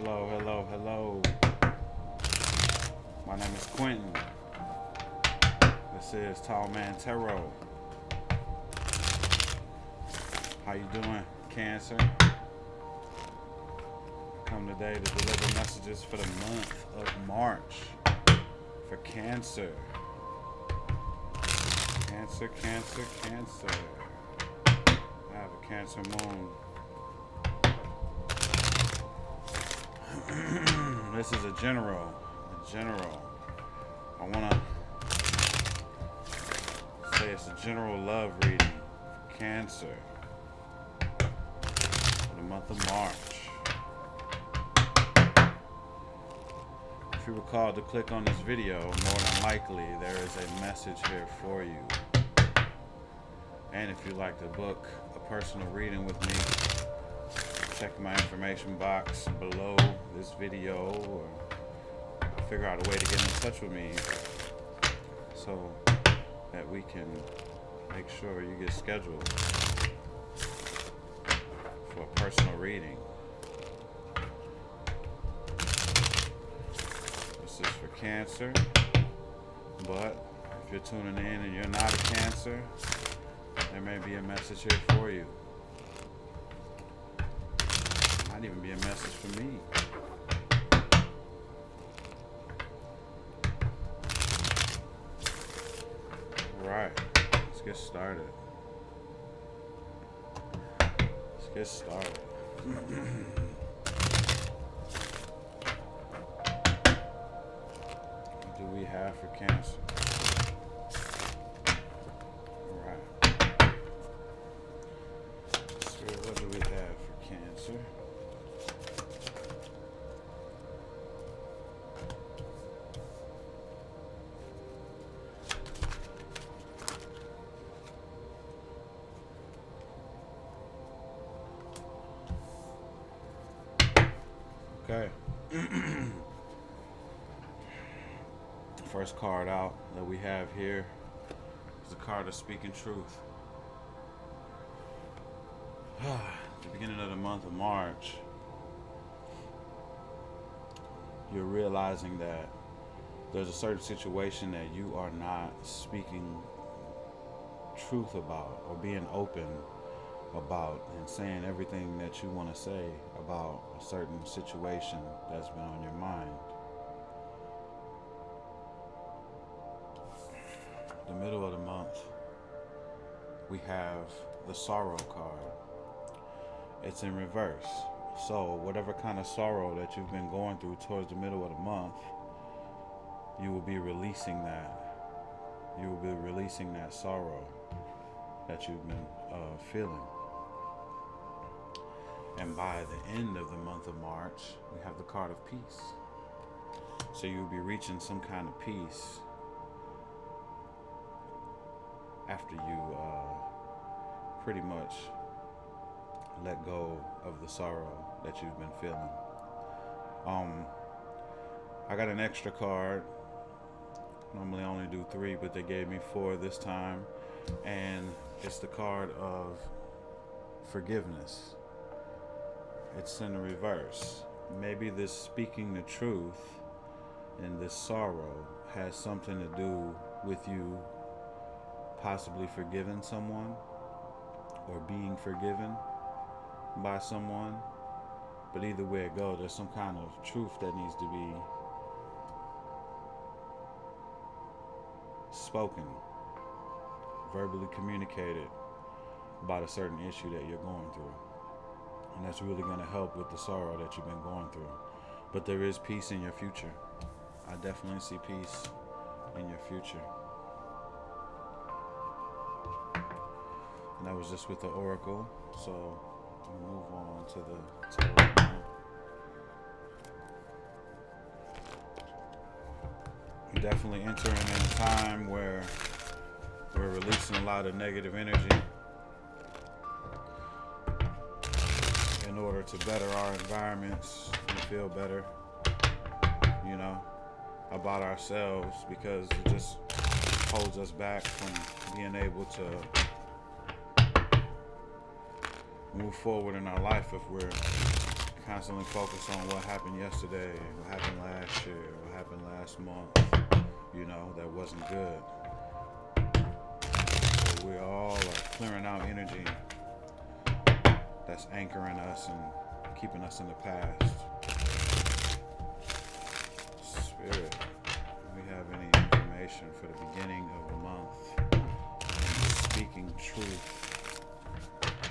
Hello, hello, hello. My name is Quentin. This is Tall Man Tarot. How you doing, Cancer? Come today to deliver messages for the month of March for Cancer. Cancer, Cancer, Cancer. I have a Cancer moon. This is a general. I want to say it's a general love reading for Cancer for the month of March. If you were called to click on this video, more than likely there is a message here for you. And if you'd like to book a personal reading with me, check my information box below this video or figure out a way to get in touch with me so that we can make sure you get scheduled for a personal reading. This is for Cancer, but if you're tuning in and you're not a Cancer, there may be a message here for you. Might even be a message for me. Alright, let's get started. What do we have for Cancer? Alright. Spirit, what do we have for Cancer? Okay. First card out that we have here is the card of Speaking Truth. At the beginning of the month of March, you're realizing that there's a certain situation that you are not speaking truth about or being open about and saying everything that you want to say about a certain situation that's been on your mind. The middle of the month, we have the Sorrow card. It's in reverse. So whatever kind of sorrow that you've been going through towards the middle of the month, you will be releasing that. You will be releasing that sorrow that you've been feeling. And by the end of the month of March, we have the card of peace. So you'll be reaching some kind of peace after you pretty much let go of the sorrow that you've been feeling. I got an extra card. Normally I only do 3, but they gave me 4 this time. And it's the card of forgiveness. It's in the reverse. Maybe this speaking the truth and this sorrow has something to do with you possibly forgiving someone or being forgiven by someone. But either way it goes, there's some kind of truth that needs to be spoken, verbally communicated about a certain issue that you're going through. And that's really going to help with the sorrow that you've been going through. But there is peace in your future. I definitely see peace in your future. And that was just with the Oracle. So we'll move on to the Tarot. We're definitely entering in a time where we're releasing a lot of negative energy in order to better our environments and feel better, about ourselves, because it just holds us back from being able to move forward in our life if we're constantly focus on what happened yesterday, what happened last year, what happened last month, that wasn't good. So we all are clearing out energy that's anchoring us and keeping us in the past. Spirit, do we have any information for the beginning of the month? Speaking truth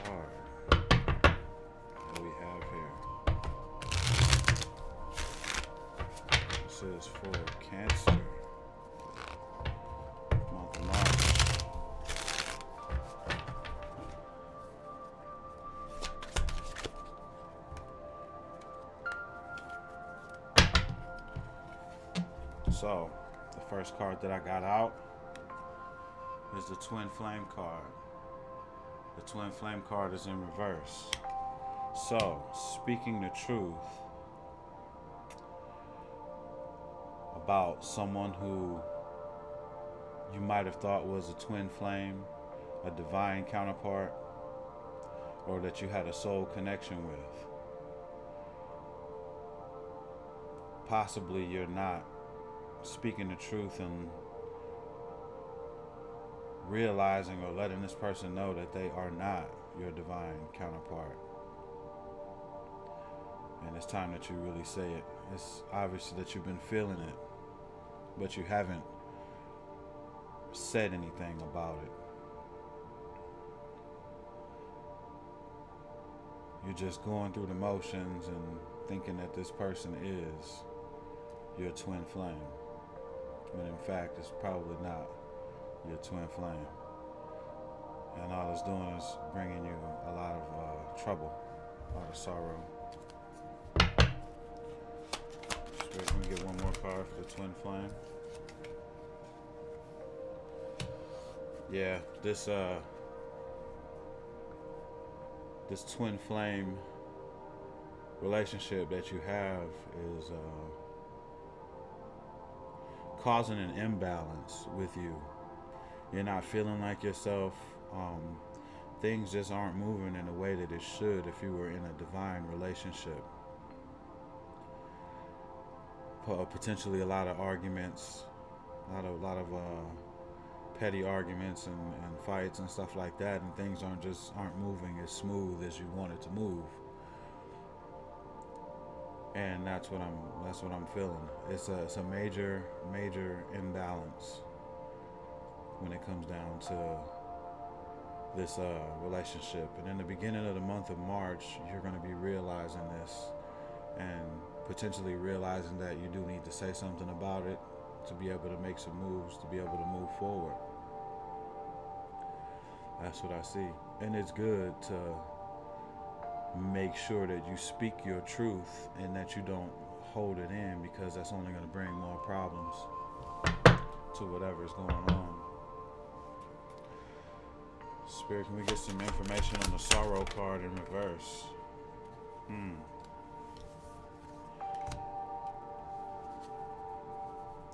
card. What do we have here? This is for Cancer. Month of March. So, the first card that I got out is the Twin Flame card. The Twin Flame card is in reverse. So, speaking the truth about someone who you might have thought was a twin flame, a divine counterpart, or that you had a soul connection with. Possibly you're not speaking the truth and realizing or letting this person know that they are not your divine counterpart. And it's time that you really say it. It's obvious that you've been feeling it, but you haven't said anything about it. You're just going through the motions and thinking that this person is your twin flame, when in fact it's probably not your twin flame, and all it's doing is bringing you a lot of trouble, a lot of sorrow. Spirit, can we get one more card for the twin flame? Yeah, this twin flame relationship that you have is causing an imbalance with you. You're not feeling like yourself. Things just aren't moving in the way that it should if you were in a divine relationship. Potentially a lot of arguments, a lot of petty arguments and fights and stuff like that, and things aren't moving as smooth as you want it to move. And that's what I'm feeling. It's a major imbalance when it comes down to this relationship. And in the beginning of the month of March, you're going to be realizing this and potentially realizing that you do need to say something about it to be able to make some moves, to be able to move forward. That's what I see. And it's good to make sure that you speak your truth and that you don't hold it in, because that's only going to bring more problems to whatever's going on. Spirit, can we get some information on the Sorrow card in reverse?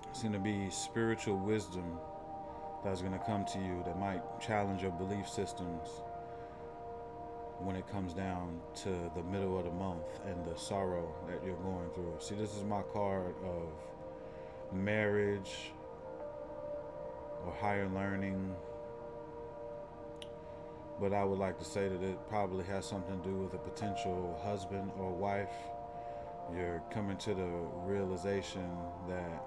It's going to be spiritual wisdom that's going to come to you that might challenge your belief systems when it comes down to the middle of the month and the sorrow that you're going through. See, this is my card of marriage or higher learning, but I would like to say that it probably has something to do with a potential husband or wife. You're coming to the realization that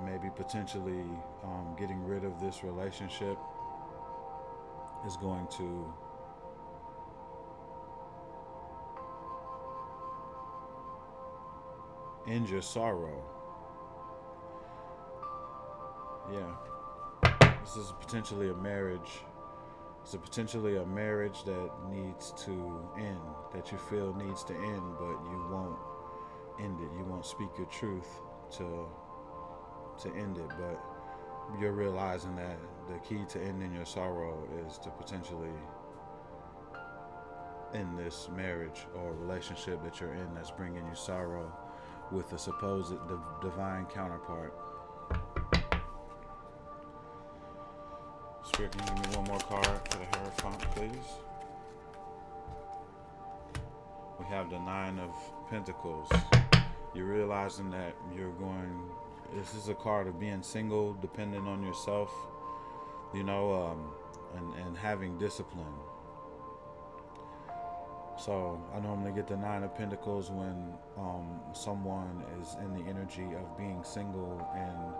maybe potentially getting rid of this relationship is going to end your sorrow. Yeah. This is potentially a marriage. It's potentially a marriage that needs to end, that you feel needs to end, but you won't end it. You won't speak your truth to end it, but you're realizing that the key to ending your sorrow is to potentially end this marriage or relationship that you're in that's bringing you sorrow with a supposed divine counterpart. Spirit, can you give me one more card for the Hierophant, please? have the Nine of Pentacles. You're realizing that this is a card of being single, dependent on yourself, and having discipline. So I normally get the Nine of Pentacles when someone is in the energy of being single and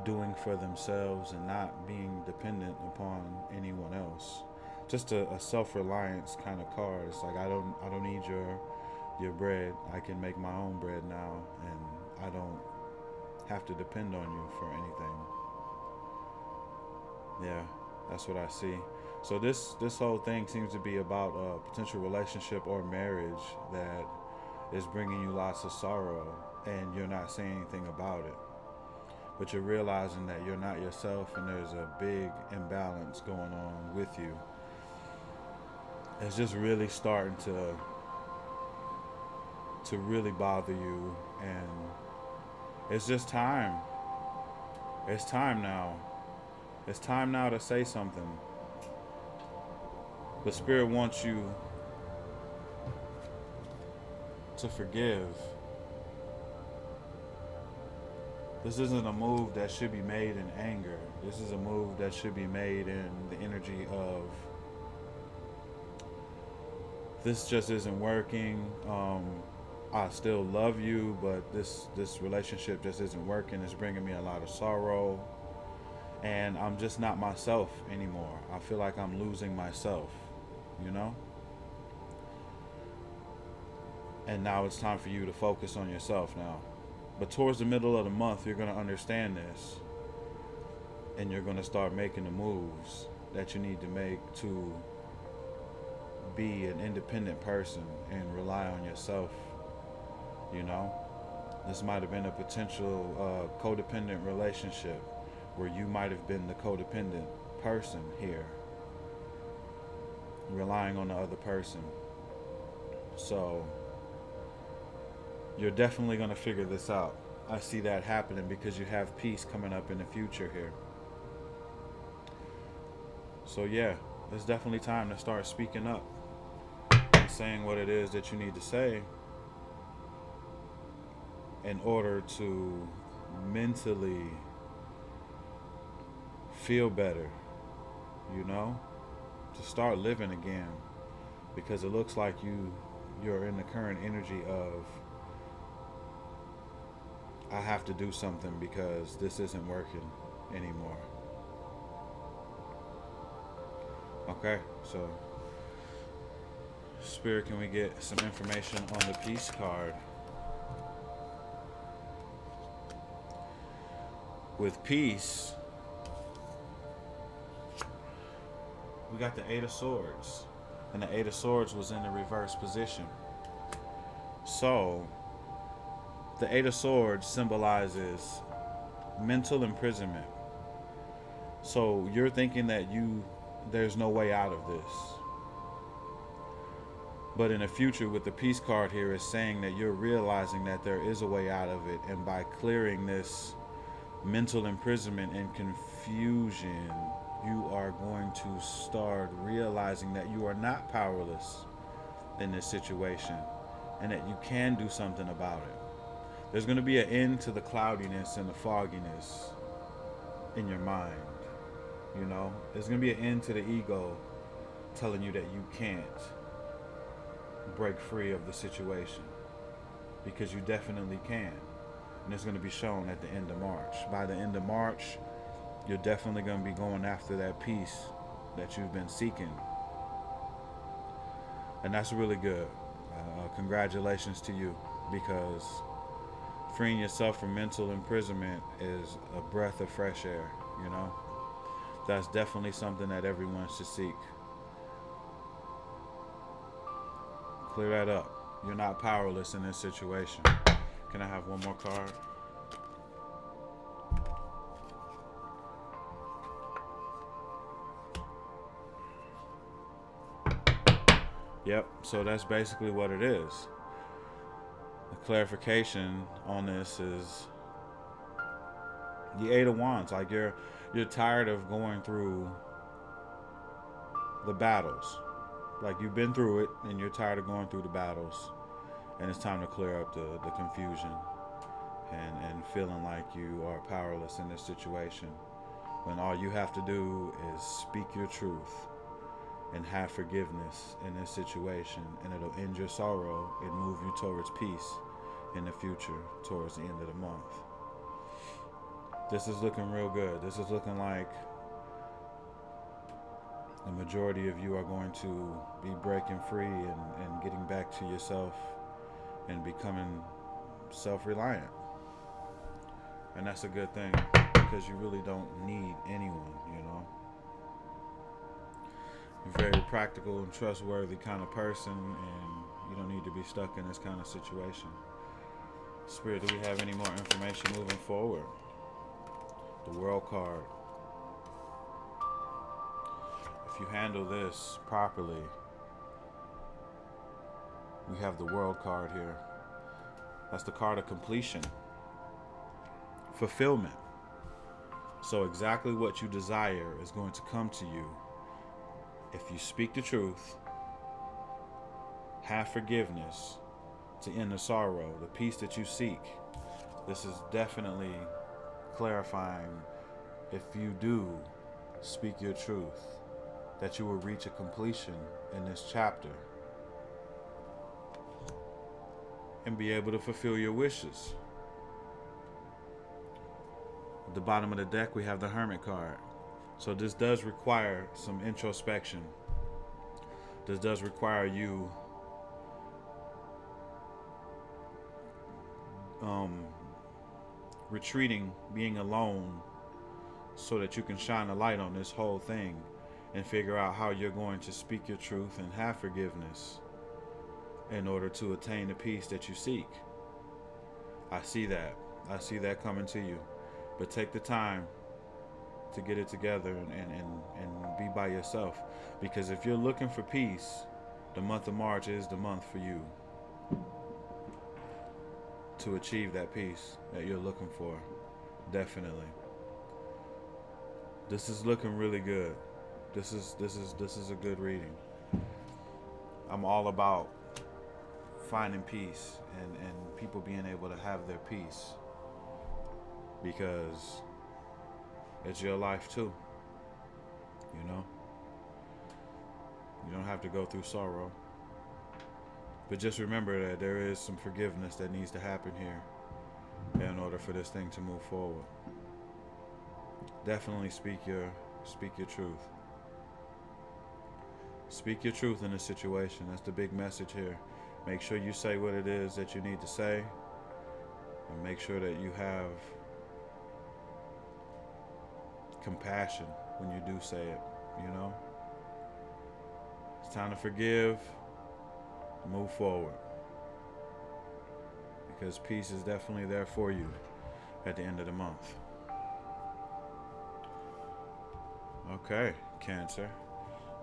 doing for themselves and not being dependent upon anyone else. Just a self-reliance kind of card. It's like I don't need your bread. I can make my own bread now, and I don't have to depend on you for anything. Yeah, that's what I see. So this whole thing seems to be about a potential relationship or marriage that is bringing you lots of sorrow, and you're not saying anything about it. But you're realizing that you're not yourself, and there's a big imbalance going on with you. It's just really starting to really bother you, and it's just time. It's time now. It's time now to say something. The Spirit wants you to forgive. This isn't a move that should be made in anger. This is a move that should be made in the energy of, this just isn't working. I still love you, but this relationship just isn't working. It's bringing me a lot of sorrow, and I'm just not myself anymore. I feel like I'm losing myself, And now it's time for you to focus on yourself now. But towards the middle of the month, you're going to understand this, and you're going to start making the moves that you need to make to be an independent person and rely on yourself. This might have been a potential codependent relationship where you might have been the codependent person here, relying on the other person. So you're definitely going to figure this out. I see that happening because you have peace coming up in the future here. So yeah, it's definitely time to start speaking up and saying what it is that you need to say in order to mentally feel better, to start living again, because it looks like you're in the current energy of, I have to do something because this isn't working anymore. Okay, so Spirit, can we get some information on the Peace card? With peace, we got the Eight of Swords, and the Eight of Swords was in the reverse position. So the Eight of Swords symbolizes mental imprisonment. So you're thinking that there's no way out of this. But in the future, with the Peace card here, is saying that you're realizing that there is a way out of it, and by clearing this mental imprisonment and confusion, you are going to start realizing that you are not powerless in this situation, and that you can do something about it. There's going to be an end to the cloudiness and the fogginess in your mind. There's going to be an end to the ego telling you that you can't break free of the situation, because you definitely can. And it's going to be shown at the end of March. By the end of March, you're definitely going to be going after that peace that you've been seeking. And that's really good. Congratulations to you, because freeing yourself from mental imprisonment is a breath of fresh air, That's definitely something that everyone should seek. Clear that up. You're not powerless in this situation. Can I have one more card? Yep, so that's basically what it is. The clarification on this is the Eight of Wands. Like you're tired of going through the battles. Like you've been through it and you're tired of going through the battles. And it's time to clear up the confusion and feeling like you are powerless in this situation, when all you have to do is speak your truth and have forgiveness in this situation, and it'll end your sorrow and move you towards peace in the future, towards the end of the month. This is looking real good. This is looking like the majority of you are going to be breaking free and getting back to yourself and becoming self-reliant. And that's a good thing, because you really don't need anyone, you know. You're a very practical and trustworthy kind of person, and you don't need to be stuck in this kind of situation. Spirit, do we have any more information moving forward? The World card. If you handle this properly, we have the World card here. That's the card of completion, fulfillment. So exactly what you desire is going to come to you if you speak the truth, have forgiveness to end the sorrow, the peace that you seek. This is definitely clarifying, if you do speak your truth, that you will reach a completion in this chapter and be able to fulfill your wishes. At the bottom of the deck, we have the Hermit card. So this does require some introspection. This does require you retreating, being alone, so that you can shine a light on this whole thing and figure out how you're going to speak your truth and have forgiveness in order to attain the peace that you seek. I see that. I see that coming to you. But take the time to get it together and be by yourself. Because if you're looking for peace, the month of March is the month for you to achieve that peace that you're looking for. Definitely. This is looking really good. This is a good reading. I'm all about finding peace and people being able to have their peace, because it's your life too, you know. You don't have to go through sorrow, but just remember that there is some forgiveness that needs to happen here in order for this thing to move forward. Definitely speak your truth. Speak your truth in this situation. That's the big message here. Make sure you say what it is that you need to say, and make sure that you have compassion when you do say it, you know. It's time to forgive, move forward, because peace is definitely there for you at the end of the month. Okay, Cancer.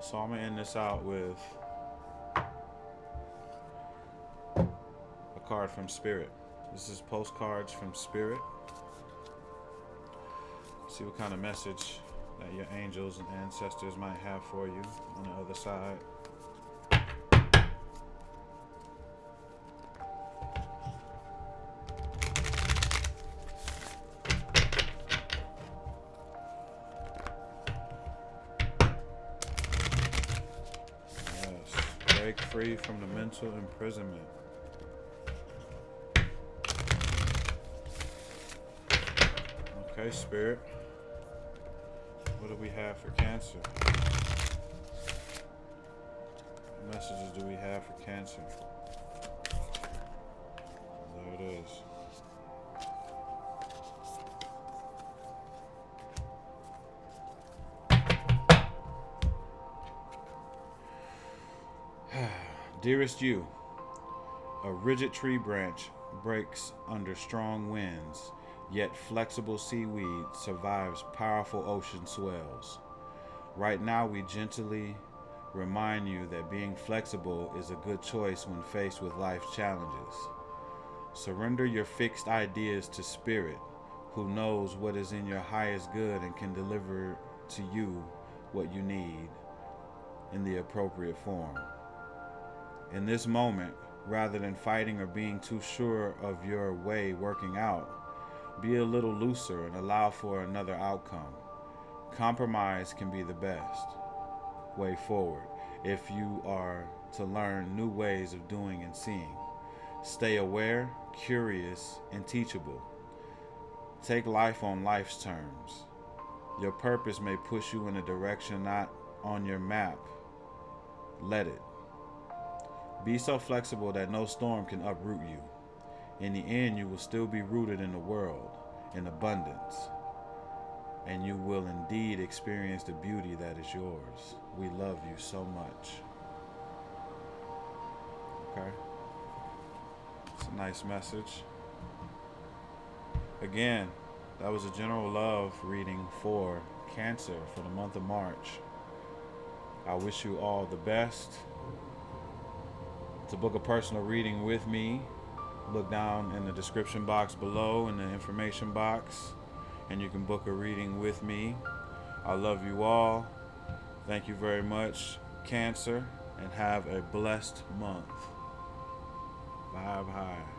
So I'm gonna end this out with a card from Spirit. This is postcards from Spirit. See what kind of message that your angels and ancestors might have for you on the other side. Yes, break free from the mental imprisonment. Okay, Spirit. What do we have for Cancer? What messages do we have for Cancer? There it is. Dearest you, a rigid tree branch breaks under strong winds, yet flexible seaweed survives powerful ocean swells. Right now, we gently remind you that being flexible is a good choice when faced with life's challenges. Surrender your fixed ideas to Spirit, who knows what is in your highest good and can deliver to you what you need in the appropriate form. In this moment, rather than fighting or being too sure of your way working out. Be a little looser and allow for another outcome. Compromise can be the best way forward if you are to learn new ways of doing and seeing. Stay aware, curious, and teachable. Take life on life's terms. Your purpose may push you in a direction not on your map. Let it. Be so flexible that no storm can uproot you. In the end, you will still be rooted in the world, in abundance, and you will indeed experience the beauty that is yours. We love you so much. Okay? It's a nice message. Again, that was a general love reading for Cancer for the month of March. I wish you all the best. To book a personal reading with me, look down in the description box below in the information box, and you can book a reading with me. I love you all. Thank you very much, Cancer, and have a blessed month. Bye bye.